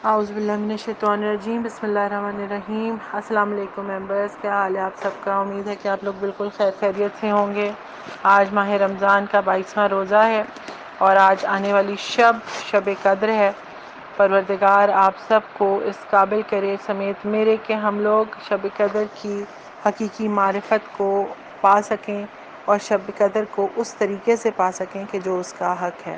اعوذ باللہ من الشیطان الرجیم، بسم اللہ الرحمن الرحیم۔ السلام علیکم ممبرس، کیا حال ہے آپ سب کا؟ امید ہے کہ آپ لوگ بالکل خیر خیریت سے ہوں گے۔ آج ماہ رمضان کا 22واں روزہ ہے اور آج آنے والی شب قدر ہے۔ پروردگار آپ سب کو اس قابل کرے سمیت میرے کہ ہم لوگ شب قدر کی حقیقی معرفت کو پا سکیں اور شب قدر کو اس طریقے سے پا سکیں کہ جو اس کا حق ہے۔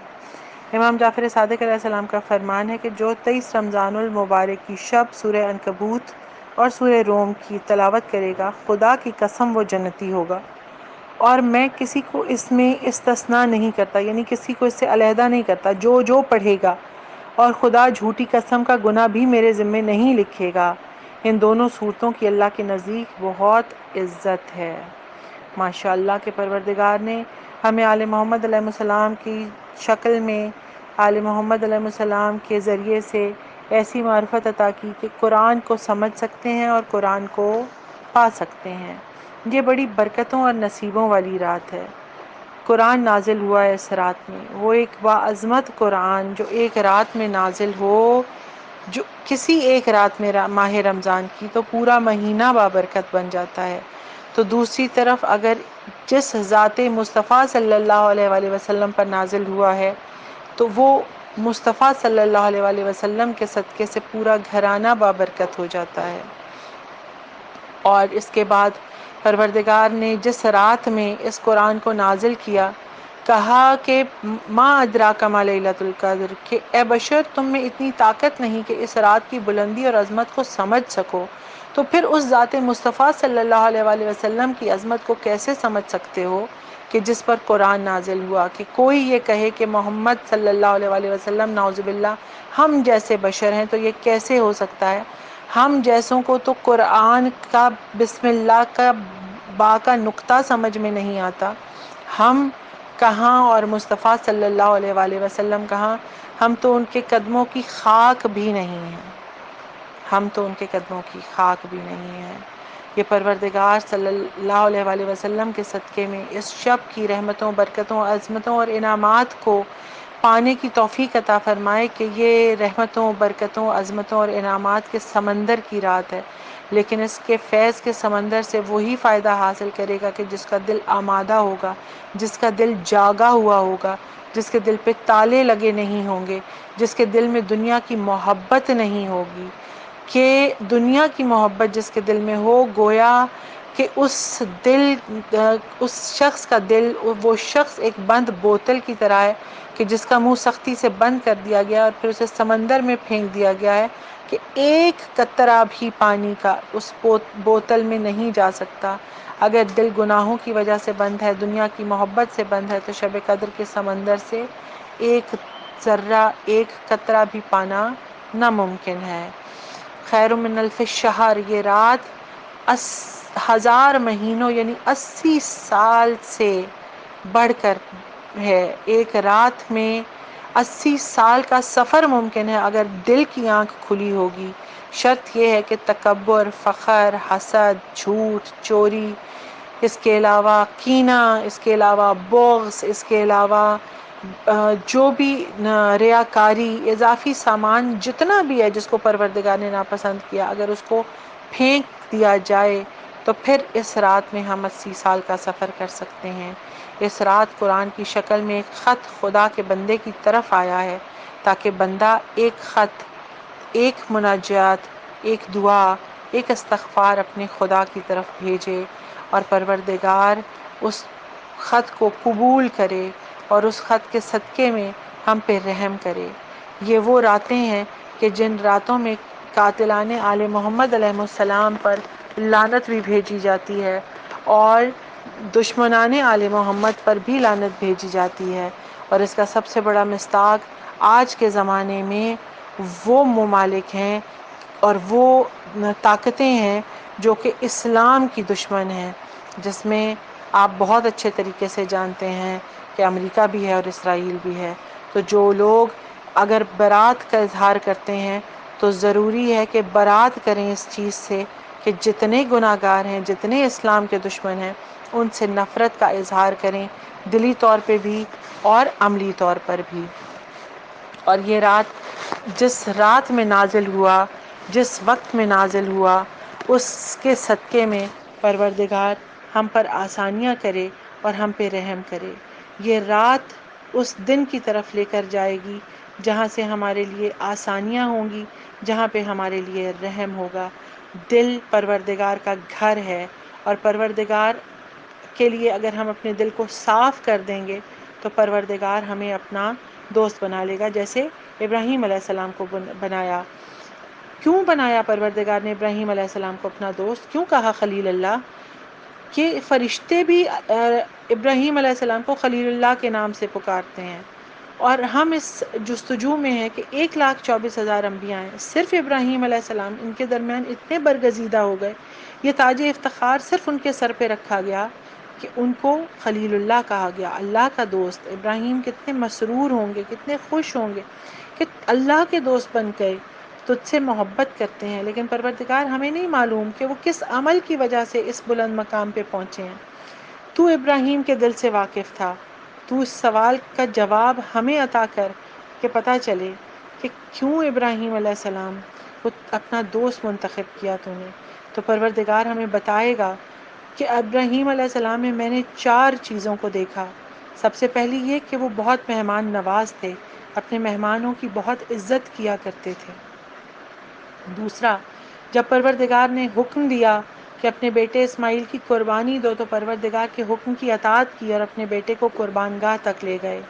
امام جعفر صادق علیہ السلام کا فرمان ہے کہ جو 23 رمضان المبارک کی شب سورہ عنکبوت اور سورہ روم کی تلاوت کرے گا، خدا کی قسم وہ جنتی ہوگا، اور میں کسی کو اس میں استثناء نہیں کرتا، یعنی کسی کو اس سے علیحدہ نہیں کرتا، جو پڑھے گا، اور خدا جھوٹی قسم کا گناہ بھی میرے ذمہ نہیں لکھے گا۔ ان دونوں صورتوں کی اللہ کے نزدیک بہت عزت ہے۔ ماشاء اللہ کہ پروردگار نے ہمیں آل محمد علیہ السلام کی شکل میں، آل محمد علیہ السلام کے ذریعے سے ایسی معرفت عطا کی کہ قرآن کو سمجھ سکتے ہیں اور قرآن کو پا سکتے ہیں۔ یہ بڑی برکتوں اور نصیبوں والی رات ہے۔ قرآن نازل ہوا ہے اس رات میں، وہ ایک باعظمت قرآن جو ایک رات میں نازل ہو، جو کسی ایک رات میں ماہ رمضان کی تو پورا مہینہ بابرکت بن جاتا ہے۔ تو دوسری طرف اگر جس ذات مصطفیٰ صلی اللہ علیہ وآلہ وسلم پر نازل ہوا ہے تو وہ مصطفیٰ صلی اللہ علیہ وآلہ وسلم کے صدقے سے پورا گھرانہ بابرکت ہو جاتا ہے۔ اور اس کے بعد پروردگار نے جس رات میں اس قرآن کو نازل کیا، کہا کہ ما ادراک ما لیلۃ القدر، کہ اے بشر تم میں اتنی طاقت نہیں کہ اس رات کی بلندی اور عظمت کو سمجھ سکو، تو پھر اس ذات مصطفیٰ صلی اللہ علیہ وآلہ وسلم کی عظمت کو کیسے سمجھ سکتے ہو کہ جس پر قرآن نازل ہوا؟ کہ کوئی یہ کہے کہ محمد صلی اللہ علیہ وآلہ وسلم نعوذ باللہ ہم جیسے بشر ہیں، تو یہ کیسے ہو سکتا ہے؟ ہم جیسوں کو تو قرآن کا بسم اللہ کا با کا نقطہ سمجھ میں نہیں آتا، ہم کہاں اور مصطفیٰ صلی اللہ علیہ وآلہ وسلم کہاں؟ ہم تو ان کے قدموں کی خاک بھی نہیں ہیں، ہم تو ان کے قدموں کی خاک بھی نہیں ہیں۔ یہ پروردگار صلی اللہ علیہ وآلہ وسلم کے صدقے میں اس شب کی رحمتوں، برکتوں، عظمتوں اور انعامات کو پانے کی توفیق عطا فرمائے کہ یہ رحمتوں، برکتوں، عظمتوں اور انعامات کے سمندر کی رات ہے، لیکن اس کے فیض کے سمندر سے وہی فائدہ حاصل کرے گا کہ جس کا دل آمادہ ہوگا، جس کا دل جاگا ہوا ہوگا، جس کے دل پہ تالے لگے نہیں ہوں گے، جس کے دل میں دنیا کی محبت نہیں ہوگی۔ کہ دنیا کی محبت جس کے دل میں ہو، گویا کہ اس شخص کا دل، وہ شخص ایک بند بوتل کی طرح ہے کہ جس کا منہ سختی سے بند کر دیا گیا اور پھر اسے سمندر میں پھینک دیا گیا ہے کہ ایک قطرہ بھی پانی کا اس بوتل میں نہیں جا سکتا۔ اگر دل گناہوں کی وجہ سے بند ہے، دنیا کی محبت سے بند ہے، تو شب قدر کے سمندر سے ایک ذرہ، ایک قطرہ بھی پانا ناممکن ہے۔ خیر من الف شہر، یہ رات 1000 مہینوں یعنی 80 سال سے بڑھ کر ہے۔ ایک رات میں 80 سال کا سفر ممکن ہے اگر دل کی آنکھ کھلی ہوگی۔ شرط یہ ہے کہ تکبر، فخر، حسد، جھوٹ، چوری، اس کے علاوہ کینہ، اس کے علاوہ بغض، اس کے علاوہ جو بھی ریاکاری، اضافی سامان جتنا بھی ہے جس کو پروردگار نے ناپسند کیا، اگر اس کو پھینک دیا جائے تو پھر اس رات میں ہم 80 سال کا سفر کر سکتے ہیں۔ اس رات قرآن کی شکل میں ایک خط خدا کے بندے کی طرف آیا ہے تاکہ بندہ ایک خط، ایک مناجات، ایک دعا، ایک استغفار اپنے خدا کی طرف بھیجے اور پروردگار اس خط کو قبول کرے اور اس خط کے صدقے میں ہم پہ رحم کرے۔ یہ وہ راتیں ہیں کہ جن راتوں میں قاتلان آل محمد علیہ السلام پر لعنت بھی بھیجی جاتی ہے اور دشمنان آل محمد پر بھی لعنت بھیجی جاتی ہے، اور اس کا سب سے بڑا مصداق آج کے زمانے میں وہ ممالک ہیں اور وہ طاقتیں ہیں جو کہ اسلام کی دشمن ہیں، جس میں آپ بہت اچھے طریقے سے جانتے ہیں کہ امریکہ بھی ہے اور اسرائیل بھی ہے۔ تو جو لوگ اگر برات کا اظہار کرتے ہیں تو ضروری ہے کہ برات کریں اس چیز سے کہ جتنے گناہ گار ہیں، جتنے اسلام کے دشمن ہیں، ان سے نفرت کا اظہار کریں، دلی طور پہ بھی اور عملی طور پر بھی۔ اور یہ رات جس رات میں نازل ہوا، جس وقت میں نازل ہوا، اس کے صدقے میں پروردگار ہم پر آسانیاں کرے اور ہم پہ رحم کرے۔ یہ رات اس دن کی طرف لے کر جائے گی جہاں سے ہمارے لیے آسانیاں ہوں گی، جہاں پہ ہمارے لیے رحم ہوگا۔ دل پروردگار کا گھر ہے، اور پروردگار کے لیے اگر ہم اپنے دل کو صاف کر دیں گے تو پروردگار ہمیں اپنا دوست بنا لے گا، جیسے ابراہیم علیہ السلام کو بنایا۔ کیوں بنایا پروردگار نے ابراہیم علیہ السلام کو اپنا دوست؟ کیوں کہا خلیل اللہ؟ کہ فرشتے بھی ابراہیم علیہ السلام کو خلیل اللہ کے نام سے پکارتے ہیں، اور ہم اس جستجو میں ہیں کہ 1,24,000 انبیاء ہیں، صرف ابراہیم علیہ السلام ان کے درمیان اتنے برگزیدہ ہو گئے، یہ تاج افتخار صرف ان کے سر پہ رکھا گیا کہ ان کو خلیل اللہ کہا گیا، اللہ کا دوست۔ ابراہیم کتنے مسرور ہوں گے، کتنے خوش ہوں گے کہ اللہ کے دوست بن گئے، تجھ سے محبت کرتے ہیں۔ لیکن پروردگار ہمیں نہیں معلوم کہ وہ کس عمل کی وجہ سے اس بلند مقام پہ پہنچے ہیں۔ تو ابراہیم کے دل سے واقف تھا، تو اس سوال کا جواب ہمیں عطا کر کہ پتہ چلے کہ کیوں ابراہیم علیہ السلام کو اپنا دوست منتخب کیا تو نے۔ تو پروردگار ہمیں بتائے گا کہ ابراہیم علیہ السلام میں نے 4 چیزوں کو دیکھا۔ سب سے پہلی یہ کہ وہ بہت مہمان نواز تھے، اپنے مہمانوں کی بہت عزت کیا کرتے تھے۔ دوسرا، جب پروردگار نے حکم دیا کہ اپنے بیٹے اسماعیل کی قربانی دو تو پروردگار کے حکم کی اطاعت کی اور اپنے بیٹے کو قربان گاہ تک لے گئے۔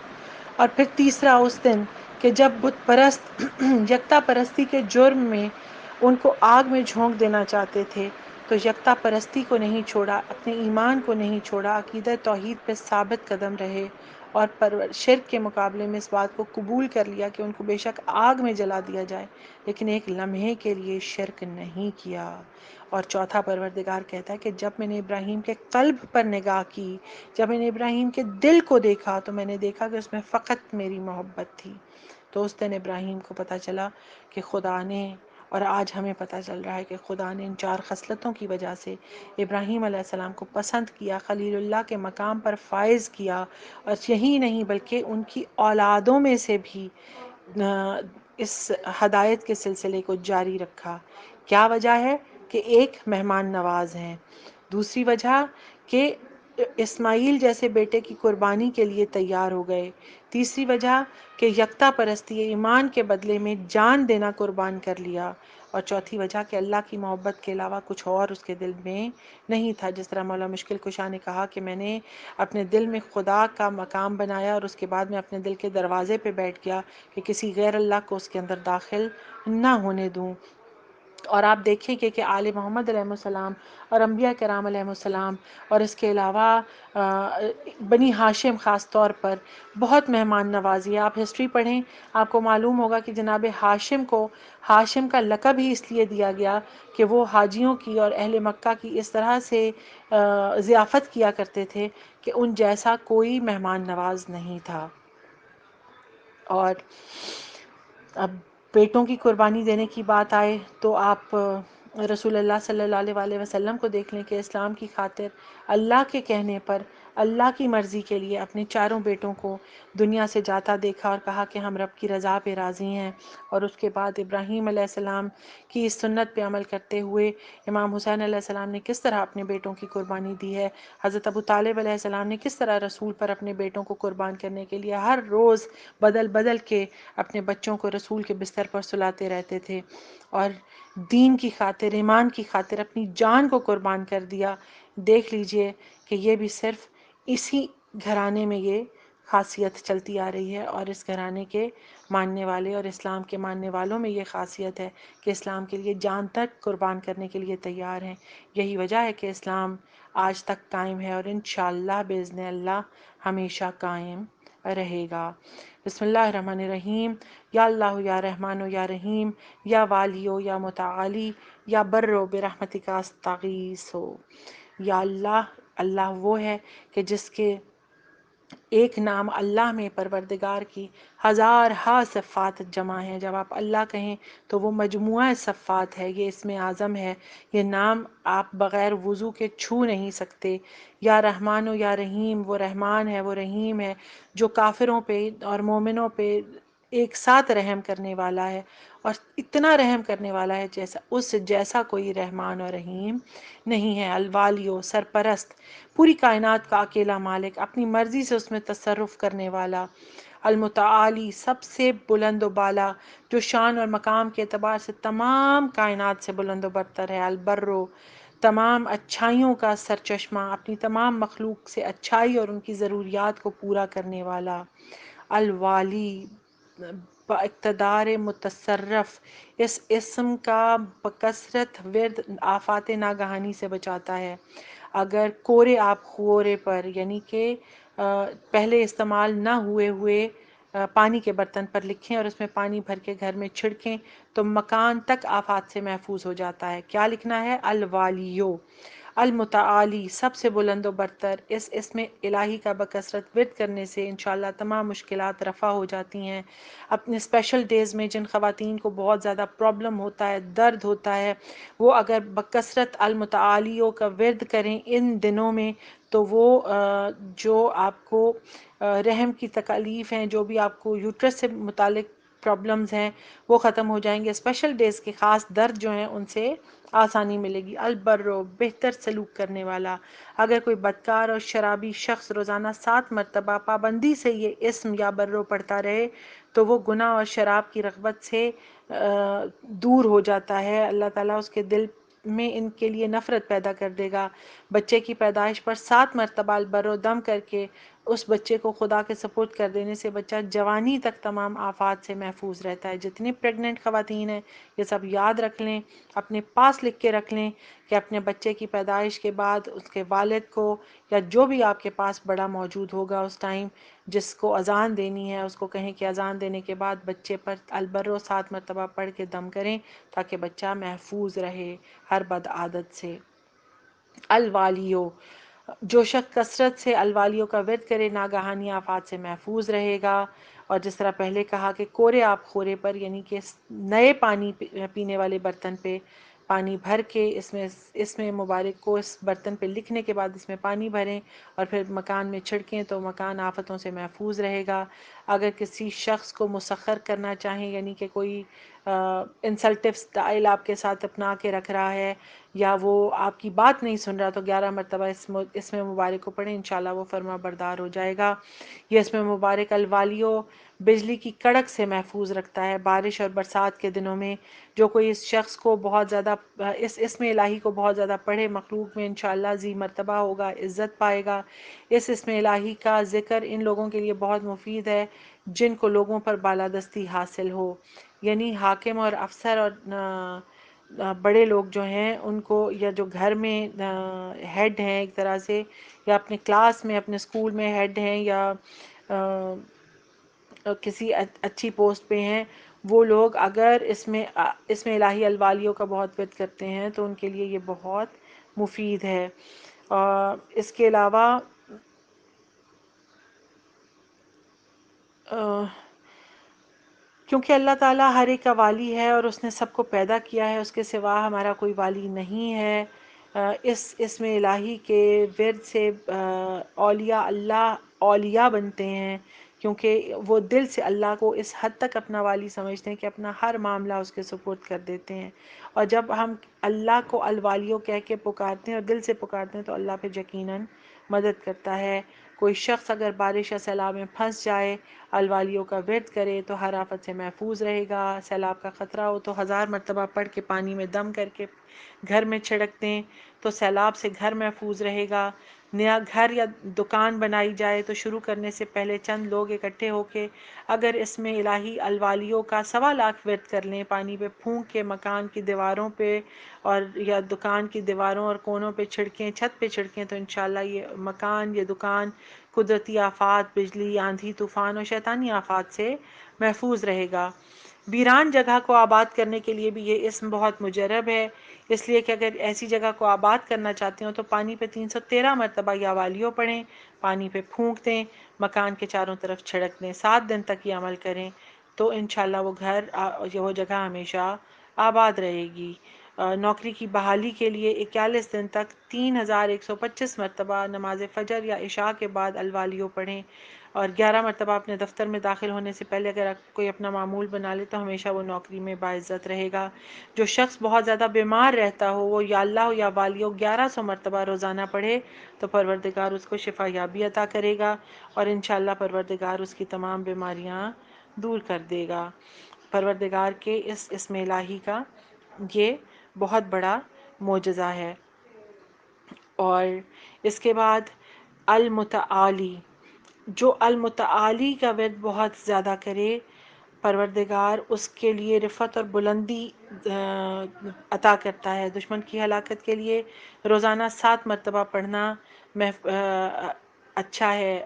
اور پھر تیسرا، اس دن کہ جب بت پرست یکتا پرستی کے جرم میں ان کو آگ میں جھونک دینا چاہتے تھے تو یکتا پرستی کو نہیں چھوڑا، اپنے ایمان کو نہیں چھوڑا، عقیدہ توحید پہ ثابت قدم رہے، اور شرک کے مقابلے میں اس بات کو قبول کر لیا کہ ان کو بے شک آگ میں جلا دیا جائے لیکن ایک لمحے کے لیے شرک نہیں کیا۔ اور چوتھا، پروردگار کہتا ہے کہ جب میں نے ابراہیم کے قلب پر نگاہ کی، جب میں نے ابراہیم کے دل کو دیکھا تو میں نے دیکھا کہ اس میں فقط میری محبت تھی۔ تو اس دن ابراہیم کو پتہ چلا کہ خدا نے، اور آج ہمیں پتہ چل رہا ہے کہ خدا نے ان 4 خصلتوں کی وجہ سے ابراہیم علیہ السلام کو پسند کیا، خلیل اللہ کے مقام پر فائز کیا، اور یہی نہیں بلکہ ان کی اولادوں میں سے بھی اس ہدایت کے سلسلے کو جاری رکھا۔ کیا وجہ ہے؟ کہ ایک، مہمان نواز ہیں، دوسری وجہ کہ اسماعیل جیسے بیٹے کی قربانی کے لیے تیار ہو گئے، تیسری وجہ کہ یکتا پرستی ایمان کے بدلے میں جان دینا قربان کر لیا، اور چوتھی وجہ کہ اللہ کی محبت کے علاوہ کچھ اور اس کے دل میں نہیں تھا۔ جس طرح مولا مشکل کشا نے کہا کہ میں نے اپنے دل میں خدا کا مقام بنایا اور اس کے بعد میں اپنے دل کے دروازے پہ بیٹھ گیا کہ کسی غیر اللہ کو اس کے اندر داخل نہ ہونے دوں۔ اور آپ دیکھیں کہ آل محمد علیہ السلام اور انبیاء کرام علیہ السلام اور اس کے علاوہ بنی ہاشم خاص طور پر بہت مہمان نوازی ہے۔ آپ ہسٹری پڑھیں، آپ کو معلوم ہوگا کہ جناب ہاشم کو ہاشم کا لقب ہی اس لیے دیا گیا کہ وہ حاجیوں کی اور اہل مکہ کی اس طرح سے ضیافت کیا کرتے تھے کہ ان جیسا کوئی مہمان نواز نہیں تھا۔ اور اب بیٹوں کی قربانی دینے کی بات آئے تو آپ رسول اللہ صلی اللہ علیہ وسلم کو دیکھ لیں کہ اسلام کی خاطر اللہ کے کہنے پر اللہ کی مرضی کے لیے اپنے 4 بیٹوں کو دنیا سے جاتا دیکھا اور کہا کہ ہم رب کی رضا پہ راضی ہیں۔ اور اس کے بعد ابراہیم علیہ السلام کی اس سنت پہ عمل کرتے ہوئے امام حسین علیہ السلام نے کس طرح اپنے بیٹوں کی قربانی دی ہے، حضرت ابو طالب علیہ السلام نے کس طرح رسول پر اپنے بیٹوں کو قربان کرنے کے لیے ہر روز بدل بدل کے اپنے بچوں کو رسول کے بستر پر سلاتے رہتے تھے، اور دین کی خاطر، ایمان کی خاطر اپنی جان کو قربان کر دیا۔ دیکھ لیجئے کہ یہ بھی صرف اسی گھرانے میں یہ خاصیت چلتی آ رہی ہے، اور اس گھرانے کے ماننے والے اور اسلام کے ماننے والوں میں یہ خاصیت ہے کہ اسلام کے لیے جان تک قربان کرنے کے لیے تیار ہیں۔ یہی وجہ ہے کہ اسلام آج تک قائم ہے اور انشاءاللہ باذن اللہ ہمیشہ قائم رہے گا۔ بسم اللہ الرحمن الرحیم۔ یا اللہ یا رحمان یا رحیم، یا والی یا متعالی، یا بر برحمتک استغیث۔ یا اللہ، اللہ وہ ہے کہ جس کے ایک نام اللہ میں پروردگار کی 1000 صفات جمع ہیں۔ جب آپ اللہ کہیں تو وہ مجموعہ صفات ہے، یہ اسم اعظم ہے، یہ نام آپ بغیر وضو کے چھو نہیں سکتے۔ یا رحمان و یا رحیم، وہ رحمان ہے، وہ رحیم ہے جو کافروں پہ اور مومنوں پہ ایک ساتھ رحم کرنے والا ہے، اور اتنا رحم کرنے والا ہے جیسا کوئی رحمان اور رحیم نہیں ہے۔ الوالیو، سرپرست، پوری کائنات کا اکیلا مالک، اپنی مرضی سے اس میں تصرف کرنے والا۔ المتعالی، سب سے بلند و بالا، جو شان اور مقام کے اعتبار سے تمام کائنات سے بلند و برتر ہے۔ البرو، تمام اچھائیوں کا سرچشمہ، اپنی تمام مخلوق سے اچھائی اور ان کی ضروریات کو پورا کرنے والا۔ الوالی، با اقتدار متصرف، اس اسم کا بکثرت ورد آفات ناگہانی سے بچاتا ہے۔ اگر کورے آپ خورے پر، یعنی کہ پہلے استعمال نہ ہوئے پانی کے برتن پر لکھیں اور اس میں پانی بھر کے گھر میں چھڑکیں تو مکان تک آفات سے محفوظ ہو جاتا ہے۔ کیا لکھنا ہے؟ الوالیو، المتعالی، سب سے بلند و برتر، اس اسم الہی کا بکثرت ورد کرنے سے انشاءاللہ تمام مشکلات رفع ہو جاتی ہیں۔ اپنے اسپیشل ڈیز میں جن خواتین کو بہت زیادہ پرابلم ہوتا ہے، درد ہوتا ہے، وہ اگر بکثرت المتعالیوں کا ورد کریں ان دنوں میں تو وہ جو آپ کو رحم کی تکالیف ہیں، جو بھی آپ کو یوٹرس سے متعلق پرابلمز ہیں، وہ ختم ہو جائیں گے۔ اسپیشل ڈیز کے خاص درد جو ہیں ان سے آسانی ملے گی۔ البرو، بہتر سلوک کرنے والا، اگر کوئی بدکار اور شرابی شخص روزانہ 7 مرتبہ پابندی سے یہ اسم یا برو پڑھتا رہے تو وہ گناہ اور شراب کی رغبت سے دور ہو جاتا ہے۔ اللہ تعالیٰ اس کے دل میں ان کے لیے نفرت پیدا کر دے گا۔ بچے کی پیدائش پر 7 مرتبہ البرو دم کر کے اس بچے کو خدا کے سپرد کر دینے سے بچہ جوانی تک تمام آفات سے محفوظ رہتا ہے۔ جتنی پریگننٹ خواتین ہیں یہ سب یاد رکھ لیں، اپنے پاس لکھ کے رکھ لیں کہ اپنے بچے کی پیدائش کے بعد اس کے والد کو یا جو بھی آپ کے پاس بڑا موجود ہوگا اس ٹائم، جس کو اذان دینی ہے، اس کو کہیں کہ اذان دینے کے بعد بچے پر البرو 7 مرتبہ پڑھ کے دم کریں تاکہ بچہ محفوظ رہے ہر بد عادت سے۔ الوالیو، جو شخص کثرت سے الوالیوں کا ورد کرے ناگہانی آفات سے محفوظ رہے گا۔ اور جس طرح پہلے کہا کہ کورے آپ خورے پر، یعنی کہ نئے پانی پینے والے برتن پہ پانی بھر کے اس میں مبارک کو اس برتن پہ لکھنے کے بعد اس میں پانی بھریں اور پھر مکان میں چھڑکیں تو مکان آفتوں سے محفوظ رہے گا۔ اگر کسی شخص کو مسخر کرنا چاہیں، یعنی کہ کوئی انسلٹیو سٹائل آپ کے ساتھ اپنا کے رکھ رہا ہے یا وہ آپ کی بات نہیں سن رہا تو 11 مرتبہ اس میں مبارک کو پڑھیں، انشاءاللہ وہ فرما بردار ہو جائے گا۔ یہ اس میں مبارک الوالیو بجلی کی کڑک سے محفوظ رکھتا ہے۔ بارش اور برسات کے دنوں میں جو کوئی اس شخص کو بہت زیادہ اس اسم الہی کو بہت زیادہ پڑھے، مخلوق میں انشاءاللہ ذی مرتبہ ہوگا، عزت پائے گا۔ اس اسم الہی کا ذکر ان لوگوں کے لیے بہت مفید ہے جن کو لوگوں پر بالادستی حاصل ہو، یعنی حاکم اور افسر اور بڑے لوگ جو ہیں ان کو، یا جو گھر میں ہیڈ ہیں ایک طرح سے، یا اپنے کلاس میں اپنے اسکول میں ہیڈ ہیں، یا کسی اچھی پوسٹ پہ ہیں، وہ لوگ اگر اس میں الہی الوالیوں کا بہت ورد کرتے ہیں تو ان کے لیے یہ بہت مفید ہے۔ اس کے علاوہ کیونکہ اللہ تعالیٰ ہر ایک کا والی ہے اور اس نے سب کو پیدا کیا ہے، اس کے سوا ہمارا کوئی والی نہیں ہے۔ اس اسم الہی کے ورد سے اولیاء اللہ اولیاء بنتے ہیں، کیونکہ وہ دل سے اللہ کو اس حد تک اپنا والی سمجھتے ہیں کہ اپنا ہر معاملہ اس کے سپرد کر دیتے ہیں۔ اور جب ہم اللہ کو الوالیو کہہ کے پکارتے ہیں اور دل سے پکارتے ہیں تو اللہ پہ یقیناً مدد کرتا ہے۔ کوئی شخص اگر بارش یا سیلاب میں پھنس جائے، الوالیوں کا ورد کرے تو ہر آفت سے محفوظ رہے گا۔ سیلاب کا خطرہ ہو تو 1000 مرتبہ پڑھ کے پانی میں دم کر کے گھر میں چھڑک دیں تو سیلاب سے گھر محفوظ رہے گا۔ نیا گھر یا دکان بنائی جائے تو شروع کرنے سے پہلے چند لوگ اکٹھے ہو کے اگر اس میں الہی الوالیوں کا 1.25 ورد کر لیں، پانی پہ پھونک کے مکان کی دیواروں پہ اور یا دکان کی دیواروں اور کونوں پہ چھڑکیں، چھت پہ چھڑکیں تو انشاءاللہ یہ مکان، یہ دکان قدرتی آفات، بجلی، آندھی، طوفان اور شیطانی آفات سے محفوظ رہے گا۔ ویران جگہ کو آباد کرنے کے لیے بھی یہ اسم بہت مجرب ہے، اس لیے کہ اگر ایسی جگہ کو آباد کرنا چاہتے ہو تو پانی پہ 313 مرتبہ یا والیو پڑھیں، پانی پہ پھونک دیں، مکان کے چاروں طرف چھڑک دیں، 7 دن تک یہ عمل کریں تو انشاءاللہ وہ وہ جگہ ہمیشہ آباد رہے گی۔ نوکری کی بحالی کے لیے 41 دن تک 3125 مرتبہ نماز فجر یا عشاء کے بعد الوالیو پڑھیں اور 11 مرتبہ اپنے دفتر میں داخل ہونے سے پہلے اگر کوئی اپنا معمول بنا لے تو ہمیشہ وہ نوکری میں باعزت رہے گا۔ جو شخص بہت زیادہ بیمار رہتا ہو وہ یا اللہ یا والیو 1100 مرتبہ روزانہ پڑھے تو پروردگار اس کو شفا یابی عطا کرے گا اور انشاءاللہ پروردگار اس کی تمام بیماریاں دور کر دے گا۔ پروردگار کے اس اسم الہی کا یہ بہت بڑا معجزہ ہے۔ اور اس کے بعد المتعالی، جو المتعالی کا ورد بہت زیادہ کرے پروردگار اس کے لیے رفعت اور بلندی عطا کرتا ہے۔ دشمن کی ہلاکت کے لیے روزانہ 7 مرتبہ پڑھنا اچھا ہے۔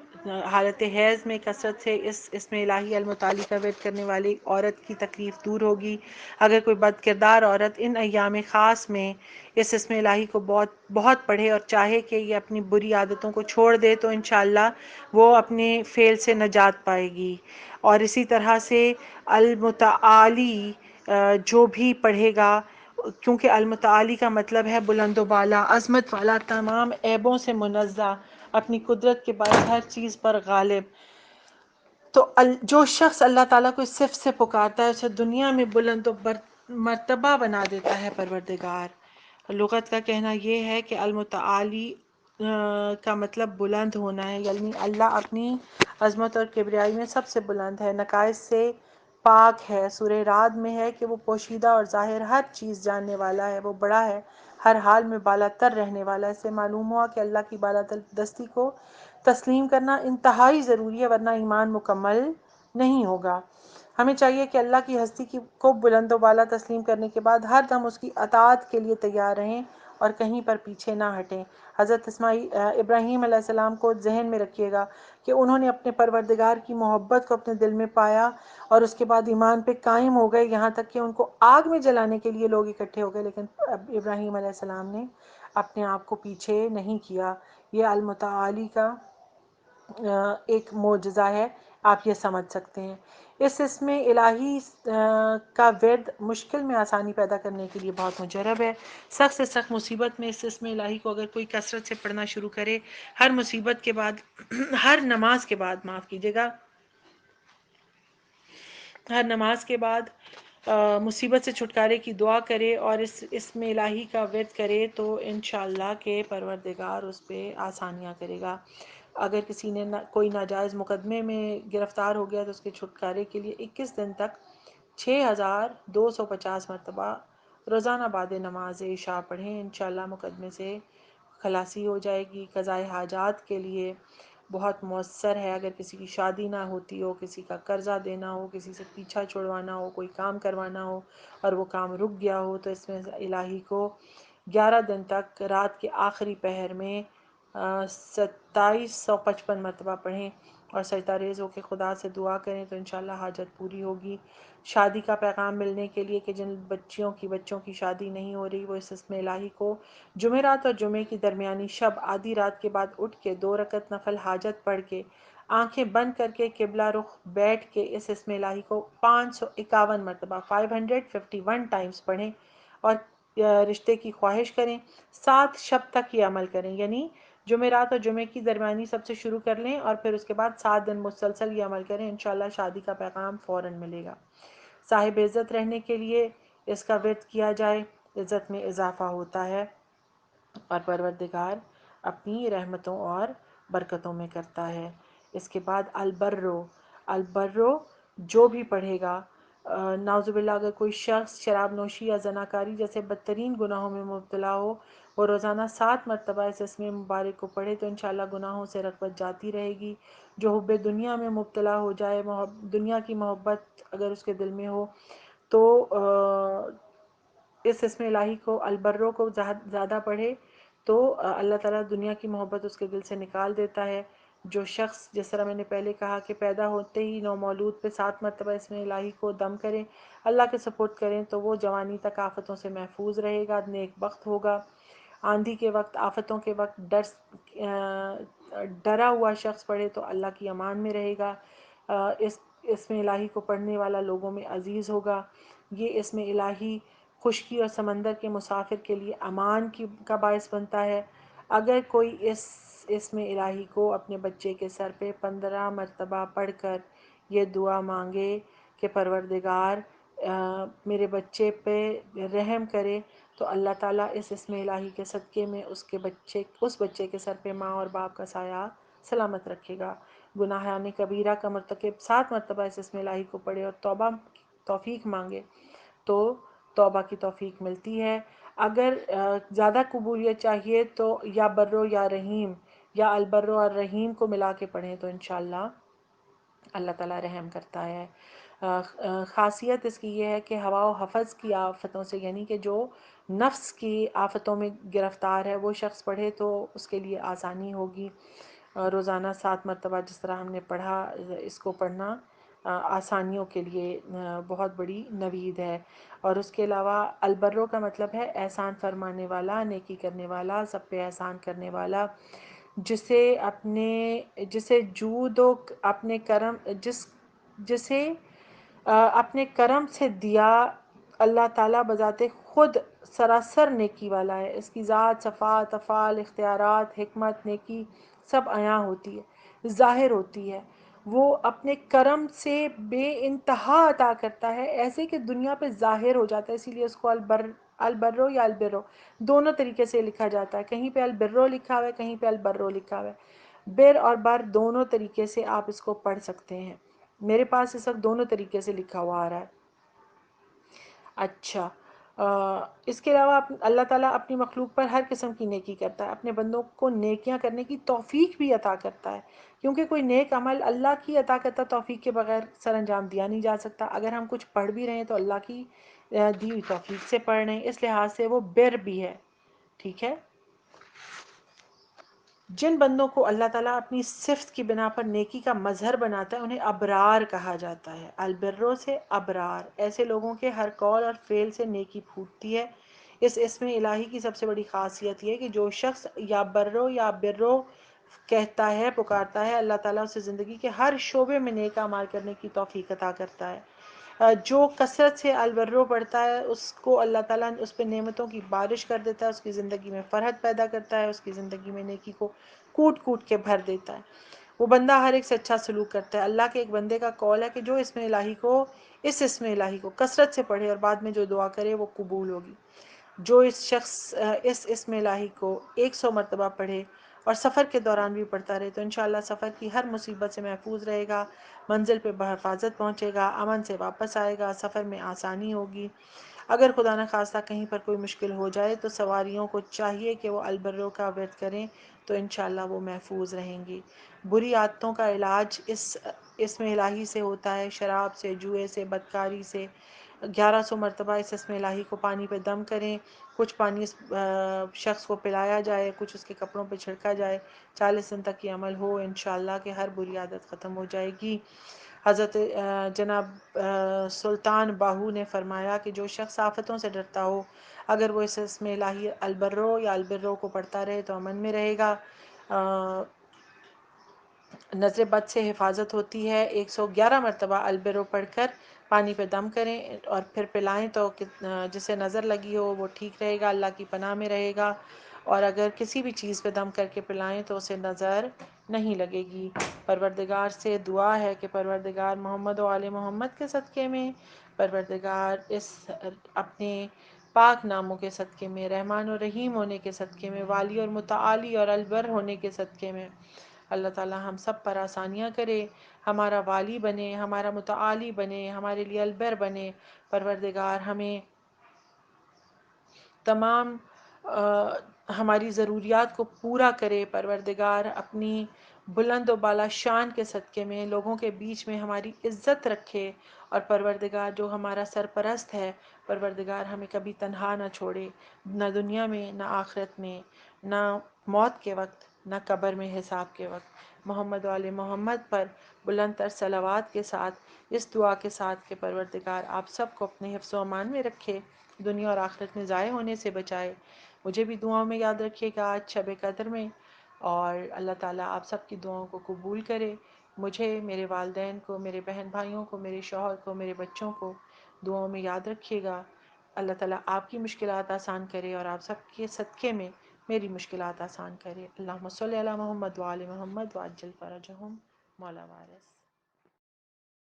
حالت حیض میں کثرت سے اس اسم الہی المتعالی کا ورد کرنے والی عورت کی تکلیف دور ہوگی۔ اگر کوئی بد کردار عورت ان ایام خاص میں اس اسم الہی کو بہت پڑھے اور چاہے کہ یہ اپنی بری عادتوں کو چھوڑ دے تو انشاءاللہ وہ اپنے فعل سے نجات پائے گی۔ اور اسی طرح سے المتعالی جو بھی پڑھے گا، کیونکہ المتعالی کا مطلب ہے بلند و بالا، عظمت والا، تمام عیبوں سے منزہ، اپنی قدرت کے باعث ہر چیز پر غالب، تو جو شخص اللہ تعالیٰ کو اس صفت سے پکارتا ہے اسے دنیا میں بلند و مرتبہ بنا دیتا ہے پروردگار۔ لغت کا کہنا یہ ہے کہ المتعالی کا مطلب بلند ہونا ہے، یعنی اللہ اپنی عظمت اور کبریائی میں سب سے بلند ہے، نقائص سے پاک ہے۔ سورہ رعد میں ہے کہ وہ پوشیدہ اور ظاہر ہر چیز جاننے والا ہے، وہ بڑا ہے، ہر حال میں بالا تر رہنے والا ہے۔ اس سے معلوم ہوا کہ اللہ کی بالا دستی کو تسلیم کرنا انتہائی ضروری ہے، ورنہ ایمان مکمل نہیں ہوگا۔ ہمیں چاہیے کہ اللہ کی ہستی کو بلند و بالا تسلیم کرنے کے بعد ہر دم اس کی اطاعت کے لیے تیار رہیں اور کہیں پر پیچھے نہ ہٹیں۔ حضرت ابراہیم علیہ السلام کو ذہن میں رکھیے گا کہ انہوں نے اپنے پروردگار کی محبت کو اپنے دل میں پایا اور اس کے بعد ایمان پہ قائم ہو گئے، یہاں تک کہ ان کو آگ میں جلانے کے لیے لوگ اکٹھے ہو گئے، لیکن ابراہیم علیہ السلام نے اپنے آپ کو پیچھے نہیں کیا۔ یہ المتعالی کا ایک معجزہ ہے، آپ یہ سمجھ سکتے ہیں۔ اس اسم الہی کا ورد مشکل میں آسانی پیدا کرنے کے لیے بہت مجرب ہے۔ سخت سے سخت مصیبت میں اس اسم الہی کو اگر کوئی کثرت سے پڑھنا شروع کرے، ہر مصیبت کے بعد، ہر نماز کے بعد، معاف کیجیے گا، ہر نماز کے بعد مصیبت سے چھٹکارے کی دعا کرے اور اس اسم الہی کا ورد کرے تو انشاءاللہ کہ پروردگار اس پہ آسانیاں کرے گا۔ اگر کسی نے کوئی ناجائز مقدمے میں گرفتار ہو گیا تو اس کے چھٹکارے کے لیے 21 دن تک 6250 مرتبہ روزانہ بعد نماز عشاء پڑھیں، انشاءاللہ مقدمے سے خلاصی ہو جائے گی۔ قضائے حاجات کے لیے بہت مؤثر ہے۔ اگر کسی کی شادی نہ ہوتی ہو، کسی کا قرضہ دینا ہو، کسی سے پیچھا چھڑوانا ہو، کوئی کام کروانا ہو اور وہ کام رک گیا ہو تو اس میں الہی کو 11 دن تک رات کے آخری پہر میں 2755 مرتبہ پڑھیں اور سجدہ ریز ہو کے خدا سے دعا کریں تو انشاءاللہ حاجت پوری ہوگی۔ شادی کا پیغام ملنے کے لیے کہ جن بچوں کی شادی نہیں ہو رہی وہ اس اسم الہی کو جمعرات اور جمعے کی درمیانی شب آدھی رات کے بعد اٹھ کے 2 رکعت نفل حاجت پڑھ کے آنکھیں بند کر کے قبلہ رخ بیٹھ کے اس اسم الہی کو 551 مرتبہ 551 ٹائمز پڑھیں اور رشتے کی خواہش کریں۔ 7 شب تک یہ عمل کریں، یعنی جمعرات اور جمعے کی درمیانی سب سے شروع کر لیں اور پھر اس کے بعد 7 دن مسلسل یہ عمل کریں، انشاءاللہ شادی کا پیغام فوراً ملے گا۔ صاحب عزت رہنے کے لیے اس کا ورد کیا جائے، عزت میں اضافہ ہوتا ہے اور پروردگار اپنی رحمتوں اور برکتوں میں کرتا ہے۔ اس کے بعد البرو جو بھی پڑھے گا، نعوذ باللہ اگر کوئی شخص شراب نوشی یا زناکاری جیسے بدترین گناہوں میں مبتلا ہو، وہ روزانہ 7 مرتبہ اس اسم مبارک کو پڑھے تو انشاءاللہ گناہوں سے رغبت جاتی رہے گی۔ جو حب دنیا میں مبتلا ہو جائے، دنیا کی محبت اگر اس کے دل میں ہو تو اس اسم الہی کو البرو کو زیادہ پڑھے تو اللہ تعالیٰ دنیا کی محبت اس کے دل سے نکال دیتا ہے۔ جو شخص، جس طرح میں نے پہلے کہا کہ پیدا ہوتے ہی نومولود پہ 7 مرتبہ اسم الہی کو دم کریں، اللہ کے سپرد کریں تو وہ جوانی تک آفتوں سے محفوظ رہے گا، نیک بخت ہوگا۔ آندھی کے وقت، آفتوں کے وقت ڈرا ہوا شخص پڑھے تو اللہ کی امان میں رہے گا۔ اس اسم الہی کو پڑھنے والا لوگوں میں عزیز ہوگا۔ یہ اسم الہی خشکی اور سمندر کے مسافر کے لیے امان کا باعث بنتا ہے۔ اگر کوئی اس اسم الہی کو اپنے بچے کے سر پہ 15 مرتبہ پڑھ کر یہ دعا مانگے کہ پروردگار میرے بچے پہ رحم کرے، تو اللہ تعالیٰ اس اسم الہی کے صدقے میں اس بچے کے سر پہ ماں اور باپ کا سایہ سلامت رکھے گا۔ گناہان کبیرہ کا مرتکب 7 مرتبہ اس اسم الہی کو پڑھے اور توفیق مانگے تو توبہ کی توفیق ملتی ہے۔ اگر زیادہ قبولیت چاہیے تو یا برو یا رحیم یا البر اور رحیم کو ملا کے پڑھیں تو انشاءاللہ اللہ تعالیٰ رحم کرتا ہے۔ خاصیت اس کی یہ ہے کہ ہوا و حفظ کی آفتوں سے، یعنی کہ جو نفس کی آفتوں میں گرفتار ہے، وہ شخص پڑھے تو اس کے لیے آسانی ہوگی۔ روزانہ 7 مرتبہ جس طرح ہم نے پڑھا، اس کو پڑھنا آسانیوں کے لیے بہت بڑی نوید ہے۔ اور اس کے علاوہ البرو کا مطلب ہے احسان فرمانے والا، نیکی کرنے والا، سب پہ احسان کرنے والا، جسے جود و اپنے کرم جسے اپنے کرم سے دیا اللہ تعالیٰ بذات خود سراسر نیکی والا ہے۔ اس کی ذات، صفات، افعال، اختیارات، حکمت، نیکی سب عیاں ہوتی ہے، ظاہر ہوتی ہے۔ وہ اپنے کرم سے بے انتہا عطا کرتا ہے، ایسے کہ دنیا پہ ظاہر ہو جاتا ہے۔ اسی لیے اس کو البرو یا البرو دونوں طریقے سے لکھا جاتا ہے، کہیں پہ البرو لکھا ہوا ہے، کہیں پہ البرو لکھا ہوا ہے۔ بر اور بر دونوں طریقے سے آپ اس کو پڑھ سکتے ہیں۔ میرے پاس اس وقت دونوں طریقے سے لکھا ہوا آ رہا ہے۔ اچھا، اس کے علاوہ اللہ تعالیٰ اپنی مخلوق پر ہر قسم کی نیکی کرتا ہے، اپنے بندوں کو نیکیاں کرنے کی توفیق بھی عطا کرتا ہے، کیونکہ کوئی نیک عمل اللہ کی عطا کرتا توفیق کے بغیر سر انجام دیا نہیں جا سکتا۔ اگر ہم کچھ پڑھ بھی رہے ہیں تو اللہ کی دی ہوئی توفیق سے پڑھ رہے ہیں، اس لحاظ سے وہ بر بھی ہے، ٹھیک ہے۔ جن بندوں کو اللہ تعالیٰ اپنی صفت کی بنا پر نیکی کا مظہر بناتا ہے انہیں ابرار کہا جاتا ہے۔ البرو سے ابرار، ایسے لوگوں کے ہر قول اور فعل سے نیکی پھوٹتی ہے۔ اس اسم الہی کی سب سے بڑی خاصیت یہ کہ جو شخص یا برو یا برو کہتا ہے، پکارتا ہے، اللہ تعالیٰ اسے زندگی کے ہر شعبے میں نیک اعمال کرنے کی توفیق عطا کرتا ہے۔ جو کثرت سے البرو پڑھتا ہے اس کو اللہ تعالیٰ اس پہ نعمتوں کی بارش کر دیتا ہے، اس کی زندگی میں فرحت پیدا کرتا ہے، اس کی زندگی میں نیکی کو کوٹ کوٹ کے بھر دیتا ہے۔ وہ بندہ ہر ایک سے اچھا سلوک کرتا ہے۔ اللہ کے ایک بندے کا قول ہے کہ جو اس اسم الہی کو کثرت سے پڑھے اور بعد میں جو دعا کرے وہ قبول ہوگی۔ جو اس اسم الہی کو 100 مرتبہ پڑھے اور سفر کے دوران بھی پڑھتا رہے تو انشاءاللہ سفر کی ہر مصیبت سے محفوظ رہے گا، منزل پہ بحفاظت پہنچے گا، امن سے واپس آئے گا، سفر میں آسانی ہوگی۔ اگر خدا نخواستہ کہیں پر کوئی مشکل ہو جائے تو سواریوں کو چاہیے کہ وہ البرو کا ورد کریں تو انشاءاللہ وہ محفوظ رہیں گی۔ بری عادتوں کا علاج اس اسم الہی سے ہوتا ہے، شراب سے، جوئے سے، بدکاری سے۔ 1100 مرتبہ اس اسم الہی کو پانی پہ دم کریں، کچھ پانی اس شخص کو پلایا جائے، کچھ اس کے کپڑوں پہ چھڑکا جائے، 40 دن تک یہ عمل ہو، انشاءاللہ کہ ہر بری عادت ختم ہو جائے گی۔ حضرت جناب سلطان باہو نے فرمایا کہ جو شخص آفتوں سے ڈرتا ہو، اگر وہ اس اسم الہی البرو یا البرو کو پڑھتا رہے تو امن میں رہے گا، نظر بد سے حفاظت ہوتی ہے۔ 111 مرتبہ البرو پڑھ کر پانی پہ دم کریں اور پھر پلائیں تو جسے نظر لگی ہو وہ ٹھیک رہے گا، اللہ کی پناہ میں رہے گا، اور اگر کسی بھی چیز پہ دم کر کے پلائیں تو اسے نظر نہیں لگے گی۔ پروردگار سے دعا ہے کہ پروردگار محمد و آل محمد کے صدقے میں، پروردگار اس اپنے پاک ناموں کے صدقے میں، رحمان و رحیم ہونے کے صدقے میں، والی اور متعالی اور البر ہونے کے صدقے میں اللہ تعالی ہم سب پر آسانیاں کرے، ہمارا والی بنے، ہمارا متعالی بنے، ہمارے لیے البر بنے۔ پروردگار ہمیں تمام ہماری ضروریات کو پورا کرے۔ پروردگار اپنی بلند و بالا شان کے صدقے میں لوگوں کے بیچ میں ہماری عزت رکھے، اور پروردگار جو ہمارا سرپرست ہے، پروردگار ہمیں کبھی تنہا نہ چھوڑے، نہ دنیا میں، نہ آخرت میں، نہ موت کے وقت، نہ قبر میں حساب کے وقت۔ محمد و آل محمد پر بلند تر صلوات کے ساتھ اس دعا کے ساتھ کہ پروردگار آپ سب کو اپنے حفظ و امان میں رکھے، دنیا اور آخرت میں ضائع ہونے سے بچائے۔ مجھے بھی دعاؤں میں یاد رکھیے گا آج شب قدر میں، اور اللہ تعالیٰ آپ سب کی دعاؤں کو قبول کرے۔ مجھے، میرے والدین کو، میرے بہن بھائیوں کو، میرے شوہر کو، میرے بچوں کو دعاؤں میں یاد رکھیے گا۔ اللہ تعالیٰ آپ کی مشکلات آسان کرے اور آپ سب کے صدقے میں میری مشکلات آسان کرے۔ اللہم صلی علی محمد وآل محمد وعجل فرجہم، مولا وارث۔